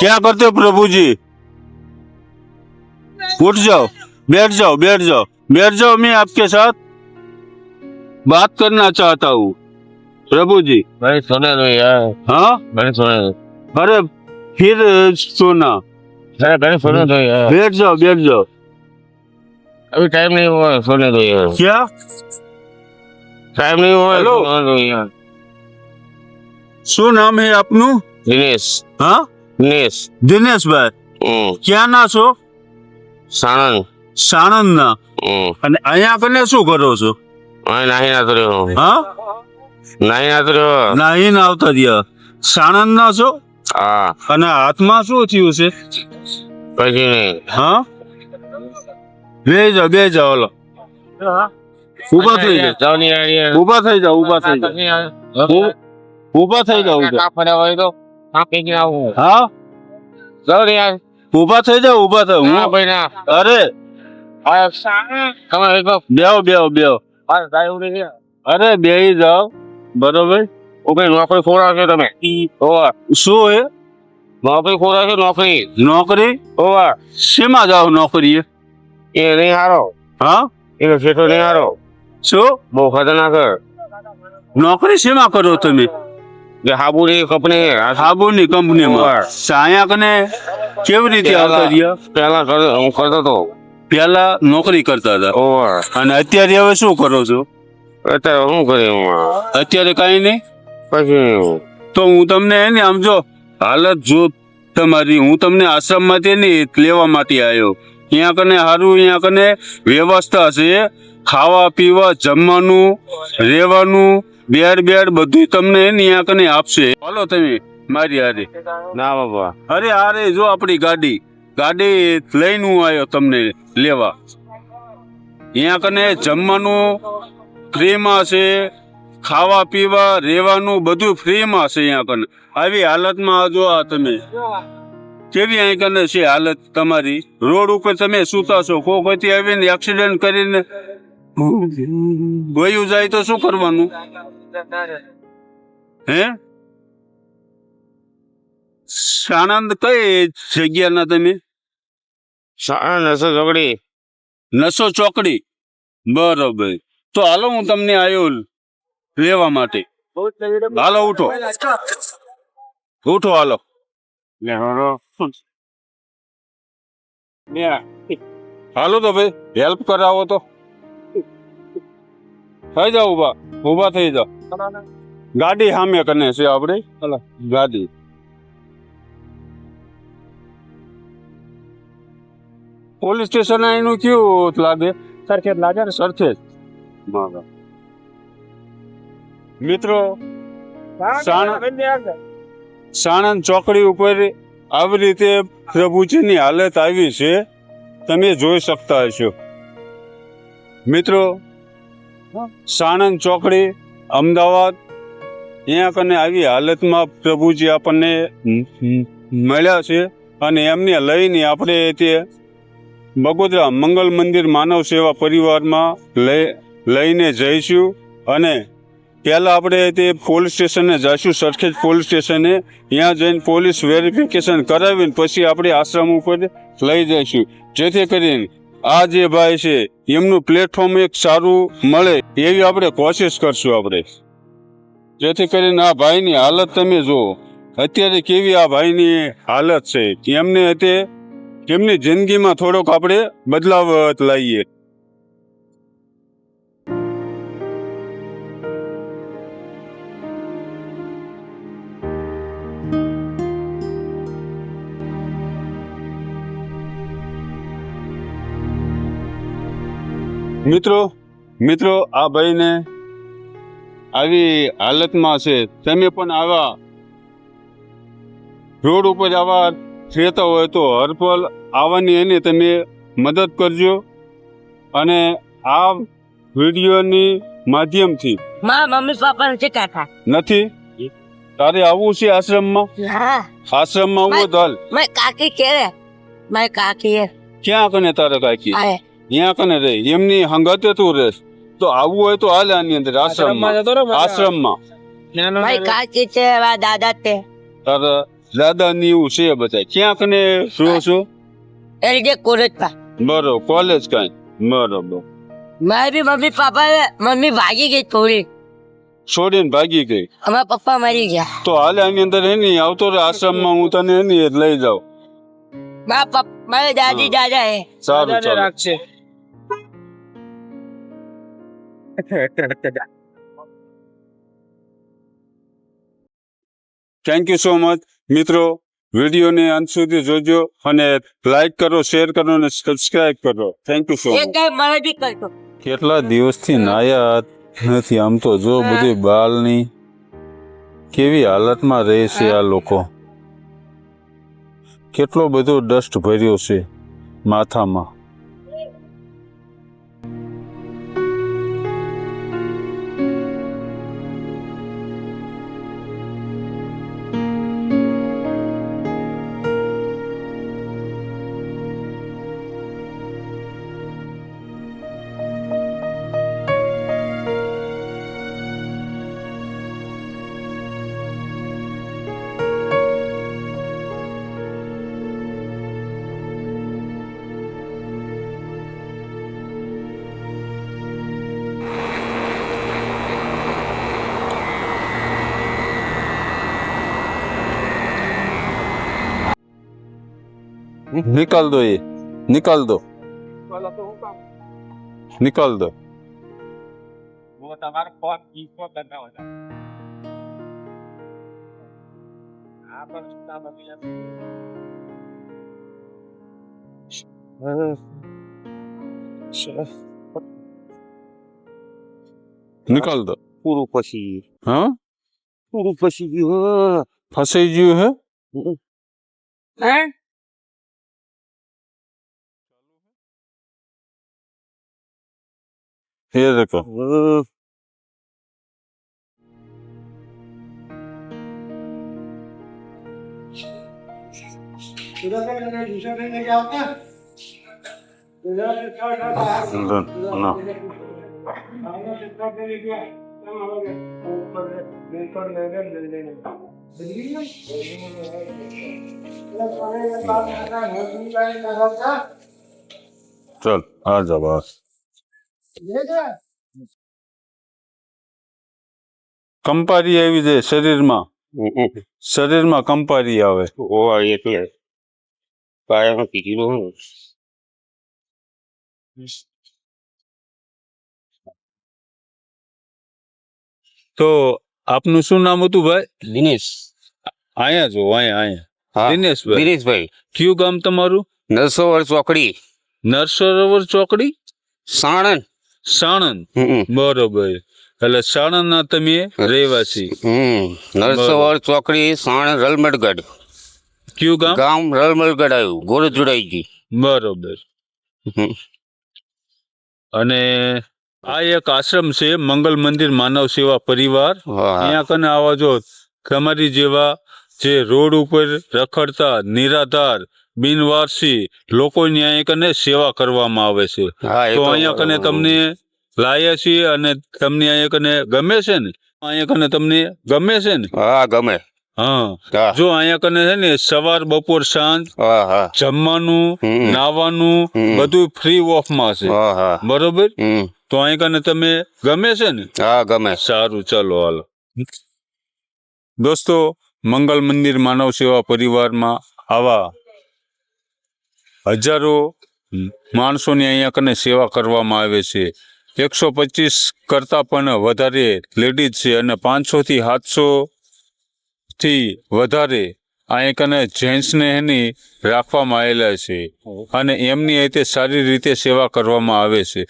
क्या करते हो प्रभु जी? उठ जाओ, बैठ जाओ, बैठ जाओ, बैठ जाओ। मैं आपके साथ बात करना चाहता हूँ प्रभु जी। भाई सोने दो यार, हाँ, भाई सोने दो, अरे फिर सोना। अरे भाई सोने दो यार, बैठ जाओ, बैठ जाओ। अभी टाइम नहीं हुआ, सोने दो यार, क्या टाइम नहीं हुआ, हेलो। सोने दो यार। શું નામ હે આપનું? દિનેશ, હા, દિનેશ, દિનેશભાઈ. હમ, ક્યાં ના છો? સાણંદ, સાણંદના. અને અહીંયા કને શું કરો છો? નાહી નાતો રહ્યો, હા, નાહી નાતો રહ્યો, નાહીને આવતા રહ્યા. સાણંદના છો? હા, અને હાથમાં શું થયું છે? કઈ નહીં, હા, બે જાઓ, બે જાઓ. ઓલો ઊભા થઈ જાઓ, જાઓ નહીં યાર, ઊભા થઈ જાઓ, ઊભા થઈ જાઓ, ઊભા થઈ જાઓ. હોય તો કાપી આવું, હા, જાઓ ને યાર, ઊભા થઈ જાઓ, ઊભા થાઓ. ના ભાઈ ના, અરે તમે એક બેહો, બેહો, બેહો. જાય ઉડી ગયા, અરે બેહી જાઓ. બરોબર. ઓ ભાઈ નોકરી ખોરાક તમે, ઓવા શું હે? નોકરી ખોરાક નોકરી, નોકરી? ઓવા શેમાં જાઓ નોકરીએ? એ નહીં હારો, હા, એ ખેતો નહીં હારો, શું બહુ ખતરનાક નોકરી શેમાં કરો તમે? જે હાબુની કંપની, સાબુની કંપનીમાં. અહીંયા કને કેવી રીતે આવતા રહ્યા? પેલા હું કરતો હતો, પેલા નોકરી કરતા હતા ઓવા અને અત્યારે હવે શું કરો છો? અત્યારે શું કર્યું અત્યારે કઈ નહીં. પછી તો હું તમને એને આમ જો હાલત જો તમારી, હું તમને આશ્રમમાંથી નહીં લેવા માટે આવ્યો. અહીંયા કને સારું, અહીંયા કને વ્યવસ્થા છે, ખાવા પીવા, જમવાનું, રહેવાનું, બેડ બેડ બધું તમને અહીંયા કને આપશે. હાલો તમે મારી હારે. ના બાબા, અરે હારે જો આપણી ગાડી લઈને હું આવ્યો તમને લેવા. અહીંયા કને જમવાનું ફ્રીમાં છે, ખાવા પીવા રહેવાનું બધું ફ્રીમાં છે. અહીંયા કને આવી હાલતમાં જો આ તમે કેવી અહીં કને છે હાલત તમારી. રોડ ઉપર તમે સૂતા છો, કોઈથી આવીને એક્સિડન્ટ કરીને વયું જાય તો શું કરવાનું? હે, સાણંદ કઈ જગ્યાના તમે? નસો ઝઘડી, નસો ચોકડી. બરોબર. તો હાલો હું તમને આવ્યો લેવા માટે. હાલો ઉઠો, ઉઠો, હાલો. હાલો તો ભાઈ હેલ્પ કરાવો તો. થઈ જાઓ ઉભા, ઉભા થઈ જાઓ. ગાડી સામે કને છે આપણે, ગાડી. પોલીસ સ્ટેશન એનું કેવું લાગે? સરખેજ લાગે ને? સરખેજ. મિત્રો સાણંદ ચોકડી ઉપર આવી રીતે પ્રભુજીની હાલત આવી છે, તમે જોઈ શકતા હશો. મિત્રો સાણંદ ચોકડી અમદાવાદ, અહીંયા કને આવી હાલતમાં પ્રભુજી આપણને મળ્યા છે અને એમને લઈને આપણે તે બગોદરા મંગલ મંદિર માનવ સેવા પરિવારમાં લઈને જઈશું. અને પહેલાં આપણે તે પોલીસ સ્ટેશને જઈશું, સરખેજ પોલીસ સ્ટેશને. ત્યાં જઈને પોલીસ વેરિફિકેશન કરાવીને પછી આપણે આશ્રમ ઉપર લઈ જઈશું, જેથી કરીને આ જે ભાઈ છે એમનું પ્લેટફોર્મ એક સારું મળે એવી આપણે કોશિશ કરશું આપણે, જેથી કરીને આ ભાઈની હાલત તમે જુઓ અત્યારે કેવી આ ભાઈની હાલત છે. એમને તે એમની જિંદગીમાં થોડોક આપણે બદલાવ લાવીએ. મિત્રો આ ભાઈને આવી હાલતમાં છે, તમે પણ આવા રોડ ઉપર આવા રહેતા હોય તો હરપલ આવવાની એને તમે મદદ કરજો. અને આ વિડીયોની માધ્યમથી મમ્મી પપ્પા શીખાતા નથી, તારે આવવું છે આશ્રમમાં? હા, આશ્રમમાં આવવું તો હાલ. મારી કાકી કે મારી કાકી ક્યાં કને તારે કાકી? આય ત્યાં કને રહી, એમની હંગાતે તું રહેશ તો આવવું હોય તો હાલ આની અંદર આશ્રમમાં. આશ્રમમાં મારી કાકી છે, દાદા છે. તારા દાદાની એવું છે બધા ક્યાં કને રહો છો એલજે કોલેજ પા બરોબર કોલેજ કાંઈ બરોબર મારી મમ્મી મમ્મી ભાગી ગઈ થોડી છોડીને ભાગી ગઈ અમારા પપ્પા મરી ગયા તો હાલે આની અંદર એની આવતો રે આશ્રમમાં હું તને એની જ લઈ જાઉં મારા દાદી દાદા હે સારું ચાલો રાખશે થેન્ક યુ સો મચ મિત્રો વિડીયોને અંત સુધી જોજો અને લાઈક કરો શેર કરો અને સબસ્ક્રાઇબ કરો thank you so A much કઈ મને બી કરતો કેટલા દિવસથી નાયા નથી આમ તો જો બધી બાલની કેવી હાલતમાં રહે છે આ લોકો કેટલો બધો ડસ્ટ ભર્યો છે માથામાં निकाल दो ये निकाल दो निकाल दो वो તમારે ફોન ઈકો કરતા હતા આ પણ સુતા બગીલા निकाल दो પૂરું પછી हाँ પૂરું પછી ગયું फंसे जीव है હે ये देखो ना चल आ जा बस કંપારી આવી જાય શરીરમાં કંપારી આવે ઓ એટલે પાયામાં કીધું તો આપનું શું નામ હતું ભાઈ દિનેશ અહીંયા જો અહીંયા હા દિનેશભાઈ દિનેશભાઈ કયું ગામ તમારું નરસોવર ચોકડી નરસરોવર ચોકડી સાણંદ સાણંદ બરોબર એટલે સાણંદના તમે રહેવાસી નરસોવર ચોકડી સાણંદ રલમડગઢ કયું ગામ ગામ રલમડગઢ આવ્યું ગોરજુડાઈજી બરોબર અને આ એક આશ્રમ છે મંગલ મંદિર માનવ સેવા પરિવાર અહીંયા કને આવા જો તમારી જેવા જે રોડ ઉપર રખડતા નિરાધાર બિનવારસી લોકોની અહીંયા કને સેવા કરવામાં આવે છે તો અહીંયા કને તમને લાયા છીએ અને તમને અહીંયા કને ગમે છે ને અહીંયા કને તમને ગમે છે ને હા ગમે હા જો અહીંયા કને છે ને સવાર બપોર સાંજ જમવાનું નાવાનું બધું ફ્રી ઓફ માં છે બરોબર તો અહીં કને તમે ગમે છે ને હા ગમે સારું ચાલો હાલો દોસ્તો મંગલ મંદિર માનવ સેવા પરિવારમાં આવા હજારો માણસોની અહીંયા કને સેવા કરવામાં આવે છે 125 કરતાં પણ વધારે લેડીઝ છે અને 500 થી 700 થી વધારે અહીંયા કને જેન્ટ્સને એની રાખવામાં આવેલા છે અને એમની રીતે સારી રીતે સેવા કરવામાં આવે છે